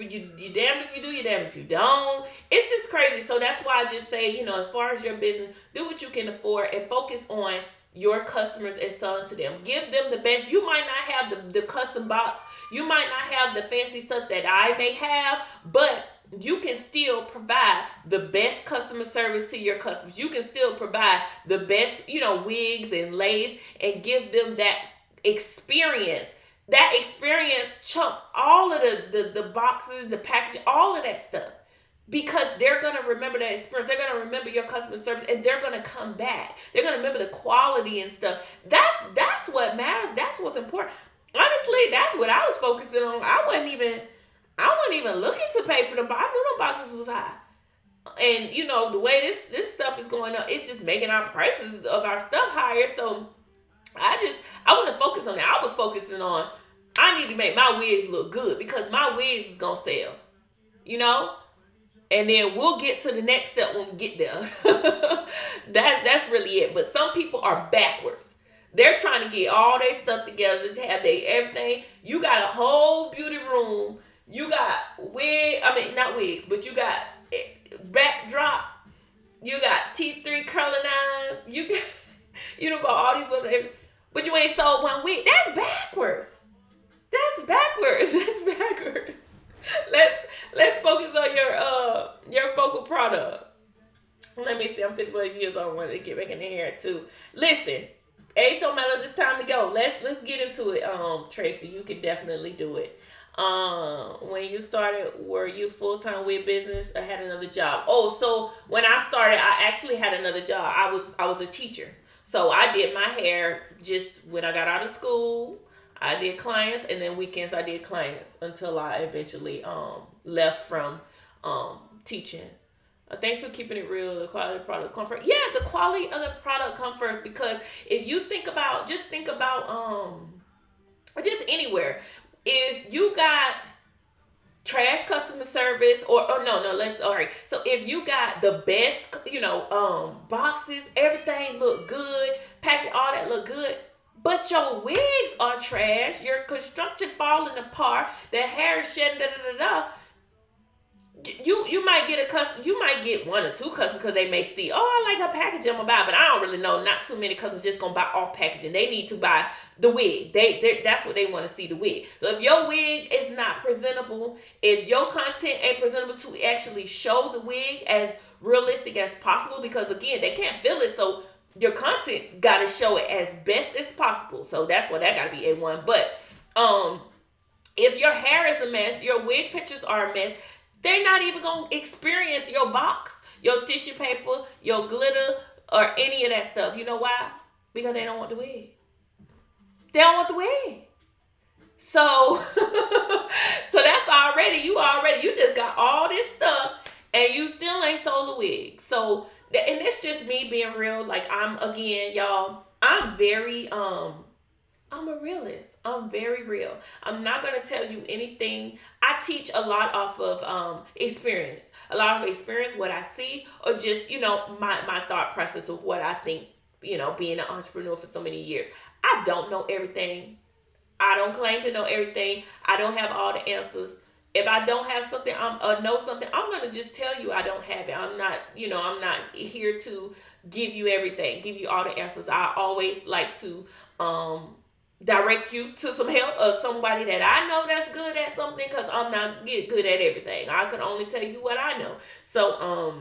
You damned if you do, you damned if you don't. It's just crazy. So that's why I just say, as far as your business, do what you can afford and focus on your customers and selling to them. Give them the best. You might not have the custom box. You might not have the fancy stuff that I may have, but you can still provide the best customer service to your customers. You can still provide the best, wigs and lace, and give them that experience. That experience chunk all of the boxes, the packaging, all of that stuff. Because they're going to remember that experience. They're going to remember your customer service, and they're going to come back. They're going to remember the quality and stuff. And the way this stuff is going up, it's just making our prices of our stuff higher. So I wasn't focused on that. I was focusing on, I need to make my wigs look good because my wigs is gonna sell, you know. And then we'll get to the next step when we get there. That's really it. But some people are backwards. They're trying to get all their stuff together to have their everything. You got a whole beauty room. You got not wigs, but you got backdrop. You got T3 curling irons. You know about all these women, but you ain't sold one wig. That's backwards. That's backwards. That's backwards. Let's focus on your focal product. Let me see. I'm 51 years old. I want to get back in the hair too. Listen, age don't matter. It's time to go. Let's get into it. Tracy, you can definitely do it. When you started, were you full-time with business or had another job? Oh, so when I started, I actually had another job. I was a teacher. So I did my hair just when I got out of school. I did clients, and then weekends I did clients until I eventually left from teaching. Thanks for keeping it real. The quality of the product come first. Yeah, the quality of the product come first, because if you think about just anywhere. If you got trash customer service or no, let's all right. So if you got the best, boxes, everything look good, package, all that look good, but your wigs are trash, your construction falling apart, the hair is shedding, you might get one or two customers because they may see, oh, I like her package, I'm gonna buy, but I don't really know. Not too many customers just gonna buy off packaging. They need to buy the wig. They that's what they want to see, the wig. So if your wig is not presentable, if your content ain't presentable to actually show the wig as realistic as possible, because again, they can't feel it, so your content gotta show it as best as possible. So that's what that gotta be A1. But if your hair is a mess, your wig pictures are a mess, they're not even going to experience your box, your tissue paper, your glitter, or any of that stuff. You know why? Because they don't want the wig. They don't want the wig. So, so that's you just got all this stuff and you still ain't sold the wig. So, and it's just me being real. Like, y'all, I'm very, I'm a realist. I'm very real. I'm not going to tell you anything. I teach a lot off of experience. A lot of experience, what I see, or just, my thought process of what I think, being an entrepreneur for so many years. I don't know everything. I don't claim to know everything. I don't have all the answers. If I don't have something, know something, I'm going to just tell you I don't have it. I'm not here to give you everything, give you all the answers. I always like to, direct you to some help or somebody that I know that's good at something, because I'm not good at everything. I can only tell you what I know. So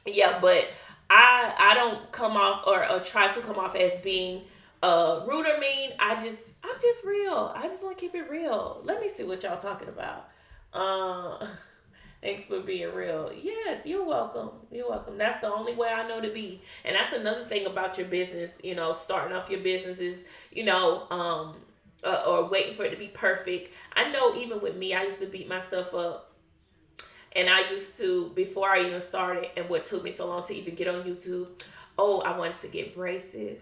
yeah, but I don't come off or try to come off as being rude or mean. I'm just real. I just want to keep it real. Let me see what y'all talking about. Thanks for being real. Yes, you're welcome. You're welcome. That's the only way I know to be. And that's another thing about your business, starting off your business is, or waiting for it to be perfect. I know even with me, I used to beat myself up. And I used to, before I even started, and what took me so long to even get on YouTube, I wanted to get braces.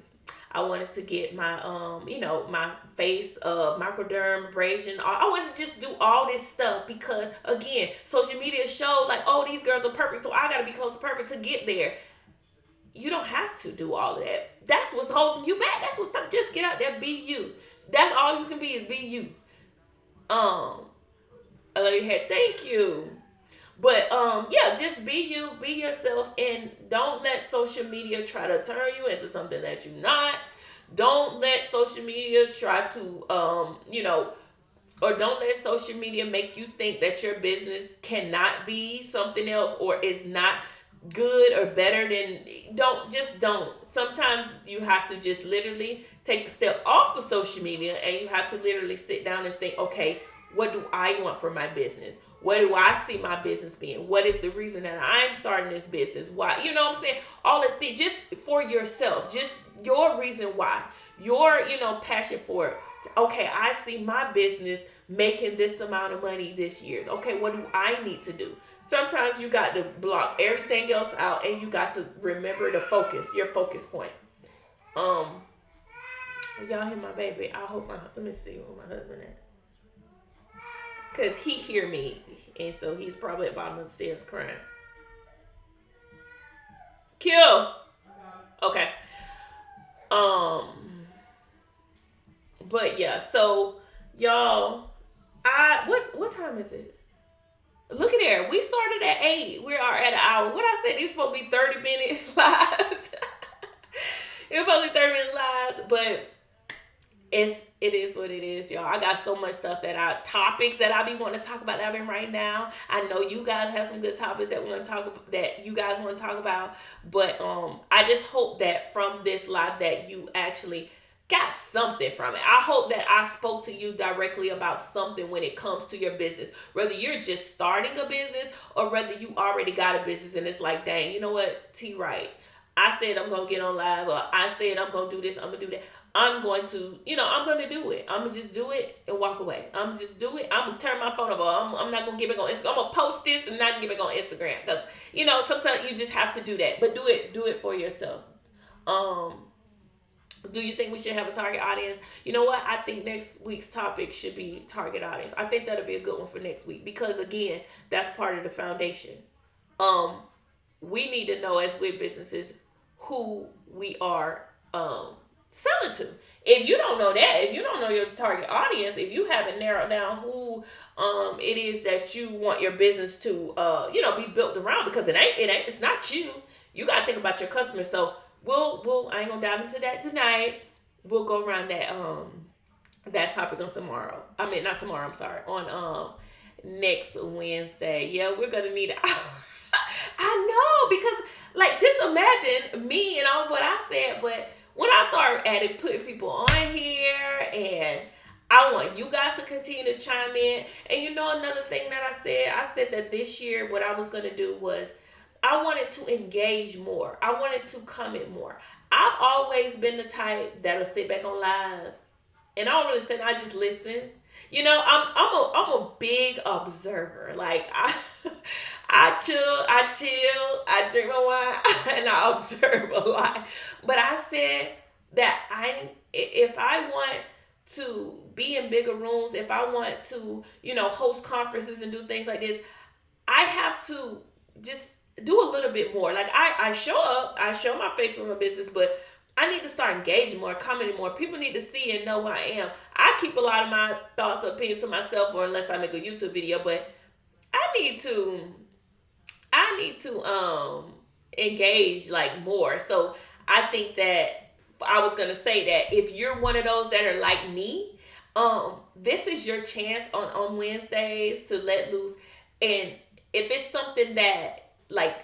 I wanted to get my, my face microderm abrasion. I wanted to just do all this stuff because, again, social media showed like, oh, these girls are perfect, so I got to be close to perfect to get there. You don't have to do all of that. That's what's holding you back. That's what's just get out there, be you. That's all you can be is be you. I love your hair. Thank you. But yeah, just be you, be yourself, and don't let social media try to turn you into something that you're not. Don't let social media try to or don't let social media make you think that your business cannot be something else or is not good or better than don't. Sometimes you have to just literally take a step off of social media and you have to literally sit down and think, okay, what do I want for my business? What do I see my business being? What is the reason that I'm starting this business? Why? You know what I'm saying? All of things, just for yourself, just your reason why, your, passion for it. Okay, I see my business making this amount of money this year. Okay, what do I need to do? Sometimes you got to block everything else out, and you got to remember the focus, your focus point. Um, y'all hear my baby? I hope my let me see who my husband is, cause he hear me, and so he's probably at the bottom of the stairs crying. Kill. Okay. Um, but yeah, so y'all, what time is it? Look at there. We started at 8. We are at an hour. What I said, these supposed to be 30-minute lives. It's supposed to be 30-minute lives, but it is what it is, y'all. I got so much stuff topics that I be wanting to talk about that I've been right now. I know you guys have some good topics that you guys want to talk about, but I just hope that from this live that you actually got something from it. I hope that I spoke to you directly about something when it comes to your business. Whether you're just starting a business or whether you already got a business and it's like, dang, you know what, T right. I said I'm gonna get on live, or I said I'm gonna do this, I'm gonna do that. I'm going to do it. I'm going to just do it and walk away. I'm going to just do it. I'm going to turn my phone over. I'm not going to get back on Instagram. I'm going to post this and not get back on Instagram. Because, sometimes you just have to do that. But do it for yourself. Do you think we should have a target audience? You know what? I think next week's topic should be target audience. I think that'll be a good one for next week. Because, again, that's part of the foundation. We need to know as wig businesses who we are selling to. If you don't know that, if you don't know your target audience, if you haven't narrowed down who it is that you want your business to be built around, because it's not you. You gotta think about your customers. So I ain't gonna dive into that tonight. We'll go around that topic on tomorrow. I mean not tomorrow, I'm sorry. On next Wednesday. Yeah, we're gonna need I know, because like just imagine me and all what I said, but when I started putting people on here, and I want you guys to continue to chime in. And another thing that I said that this year what I was going to do was I wanted to engage more. I wanted to comment more. I've always been the type that'll sit back on lives, and I don't really sit, I just listen. I'm a big observer. Like I chill, I drink my wine, and I observe a lot. But I said that if I want to be in bigger rooms, if I want to, host conferences and do things like this, I have to just do a little bit more. Like I show up, I show my face for my business, but I need to start engaging more, commenting more. People need to see and know who I am. I keep a lot of my thoughts and opinions to myself, or unless I make a YouTube video, but I need to engage like more. So I think that I was gonna say that if you're one of those that are like me, this is your chance on Wednesdays to let loose. And if it's something that like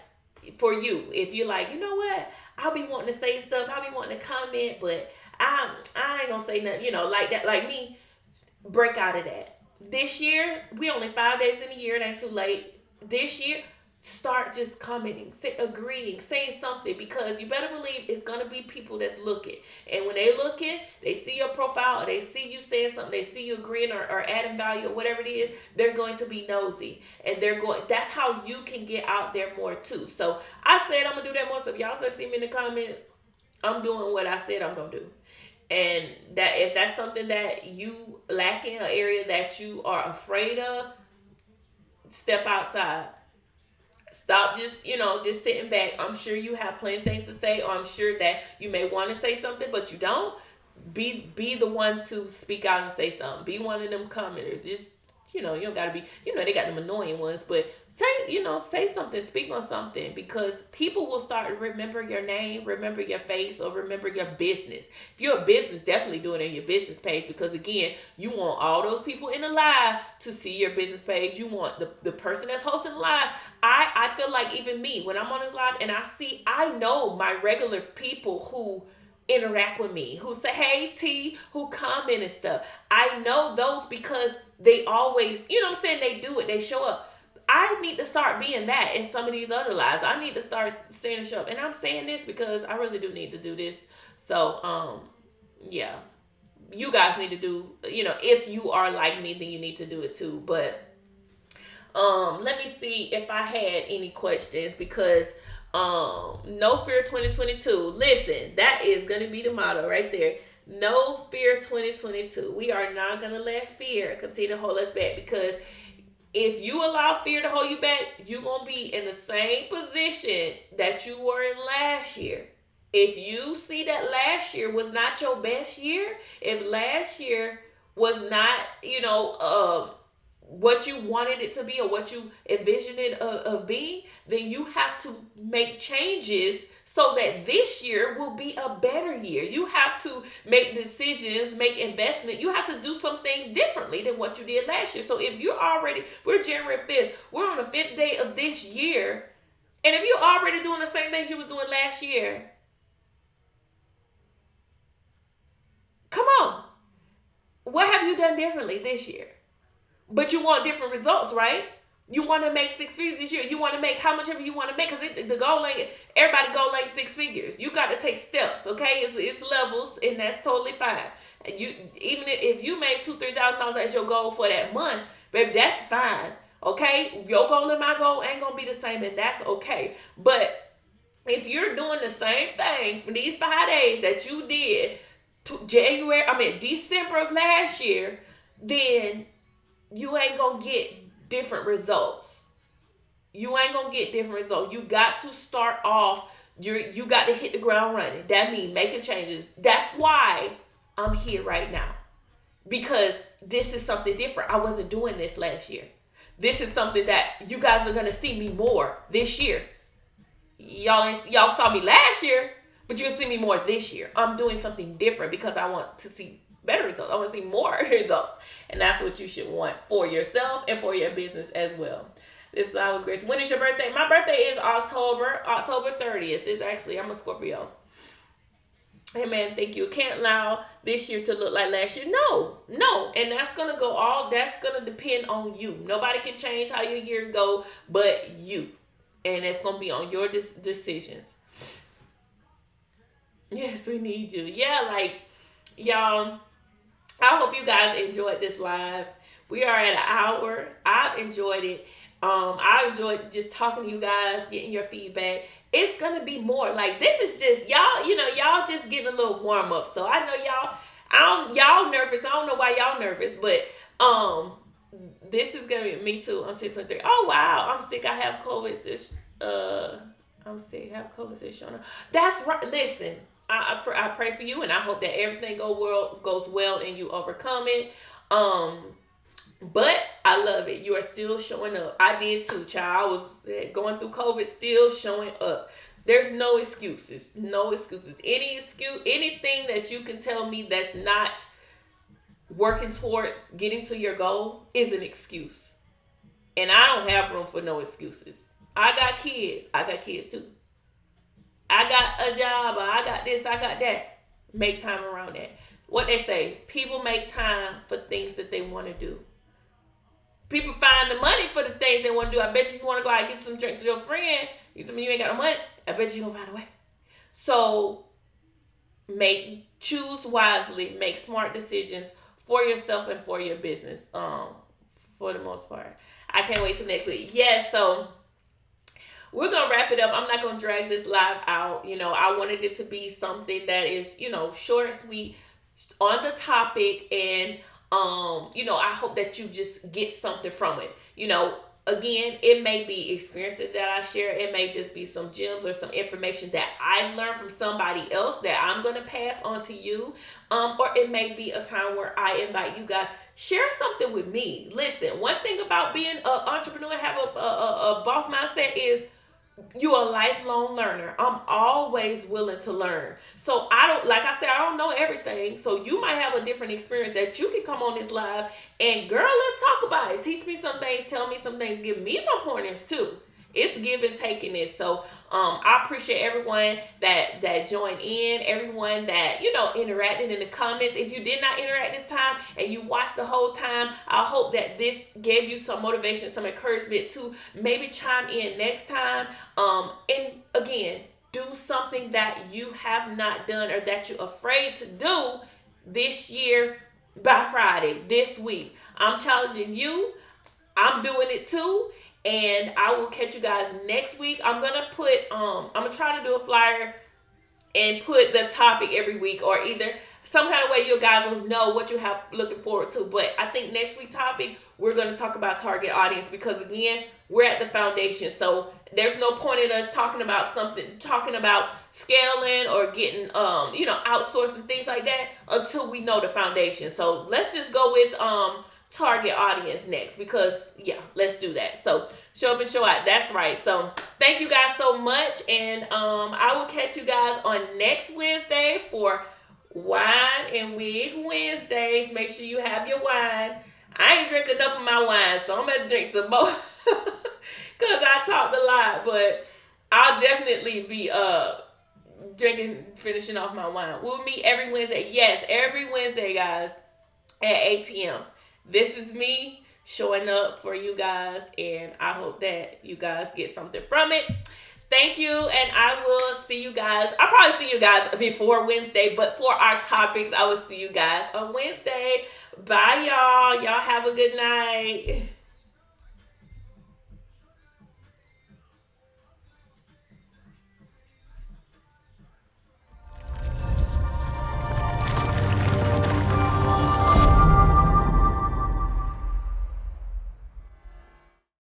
for you, if you're like, you know what, I'll be wanting to say stuff, I'll be wanting to comment, but I ain't gonna say nothing, like that, like me, break out of that. This year, we only 5 days in a year, it ain't too late. This year, start just commenting, agreeing, saying something, because you better believe it's going to be people that's looking. And when they looking, they see your profile, or they see you saying something, they see you agreeing or adding value or whatever it is, they're going to be nosy. And that's how you can get out there more too. So I said I'm going to do that more. So if y'all say see me in the comments, I'm doing what I said I'm going to do. And that if that's something that you lack in, an area that you are afraid of, step outside. Stop just sitting back. I'm sure you have plenty of things to say, or I'm sure that you may want to say something, but you don't. Be the one to speak out and say something. Be one of them commenters. Just, you don't got to be, they got them annoying ones, but say something, speak on something, because people will start to remember your name, remember your face, or remember your business. If you're a business, definitely do it on your business page, because again, you want all those people in the live to see your business page. You want the person that's hosting the live. I feel like even me, when I'm on this live and I know my regular people who interact with me, who say, hey T, who comment and stuff. I know those because they always, they do it, they show up. I need to start being that in some of these other lives. I need to start saying show up. And I'm saying this because I really do need to do this. So, yeah. You guys need to do, if you are like me, then you need to do it too. But, Let me see if I had any questions because no fear 2022. Listen, that is gonna be the motto right there. No fear 2022. We are not gonna let fear continue to hold us back because if you allow fear to hold you back, you're gonna be in the same position that you were in last year. If you see that last year was not your best year, if last year was not, what you wanted it to be or what you envisioned it of being, then you have to make changes so that this year will be a better year. You have to make decisions, make investment. You have to do some things differently than what you did last year. So if you're already, we're January 5th, we're on the 5th day of this year, and if you're already doing the same things you was doing last year, come on. What have you done differently this year? But you want different results, right? You want to make six figures this year. You want to make how much ever you want to make because the goal ain't, everybody goal ain't six figures. You got to take steps, okay? It's levels, and that's totally fine. And you even if you made $2,000-$3,000 as your goal for that month, baby, that's fine, okay? Your goal and my goal ain't gonna be the same, and that's okay. But if you're doing the same thing for these 5 days that you did December of last year, then you ain't gonna get different results. You ain't gonna get different results. You got to start off. You got to hit the ground running. That means making changes. That's why I'm here right now, because this is something different. I wasn't doing this last year. This is something that you guys are gonna see me more this year. Y'all saw me last year, but you'll see me more this year. I'm doing something different because I want to see better results. I want to see more results. And that's what you should want for yourself and for your business as well. This is always great. When is your birthday? My birthday is October 30th. It's actually, I'm a Scorpio. Hey man, thank you. Can't allow this year to look like last year. No. And that's going to depend on you. Nobody can change how your year go but you. And it's going to be on your decisions. Yes, we need you. Yeah, y'all, I hope you guys enjoyed this live. We are at an hour. I've enjoyed it. I enjoyed just talking to you guys, getting your feedback. It's gonna be more. This is just y'all. Y'all just getting a little warm up. So I know y'all nervous. I don't know why y'all nervous, but this is gonna be me too. I'm 10-23. Oh wow, I'm sick. I have COVID. I'm sick. I have COVID showing up. That's right. Listen. I pray for you, and I hope that everything goes well and you overcome it. But I love it. You are still showing up. I did too, child. I was going through COVID, still showing up. There's no excuses. No excuses. Anything that you can tell me that's not working towards getting to your goal is an excuse. And I don't have room for no excuses. I got kids. I got kids too. I got a job, or I got this, I got that. Make time around that. What they say, people make time for things that they want to do. People find the money for the things they want to do. I bet you want to go out and get some drinks with your friend, you tell me you ain't got no money, I bet you're going to find a way. So, choose wisely, make smart decisions for yourself and for your business, for the most part. I can't wait till next week. Yes, so we're going to wrap it up. I'm not going to drag this live out. I wanted it to be something that is, short and sweet on the topic. And, I hope that you just get something from it. Again, it may be experiences that I share. It may just be some gems or some information that I've learned from somebody else that I'm going to pass on to you. Or it may be a time where I invite you guys, share something with me. Listen, one thing about being an entrepreneur, have a boss mindset is you're a lifelong learner. I'm always willing to learn. So I don't know everything. So you might have a different experience that you can come on this live and girl, let's talk about it. Teach me some things, tell me some things, give me some pointers too. It's give and taking this. So I appreciate everyone that joined in, everyone that, interacted in the comments. If you did not interact this time and you watched the whole time, I hope that this gave you some motivation, some encouragement to maybe chime in next time. And again, do something that you have not done or that you're afraid to do this year by Friday, this week. I'm challenging you. I'm doing it too. And I will catch you guys next week. I'm gonna try to do a flyer and put the topic every week, or either some kind of way you guys will know what you have looking forward to. But I think next week's topic, we're going to talk about target audience, because again, we're at the foundation. So there's no point in us talking about scaling or getting outsourcing things like that until we know the foundation. So let's just go with target audience next, because yeah, let's do that. So show up and show out. That's right. So thank you guys so much, and I will catch you guys on next Wednesday for Wine and Wig Wednesdays. Make sure you have your wine. I ain't drink enough of my wine, so I'm gonna drink some more because I talked a lot. But I'll definitely be finishing off my wine. We'll meet every Wednesday. Yes, every Wednesday, guys, at 8 p.m. This is me showing up for you guys, and I hope that you guys get something from it. Thank you, and I will see you guys. I'll probably see you guys before Wednesday, but for our topics, I will see you guys on Wednesday. Bye, y'all. Y'all have a good night.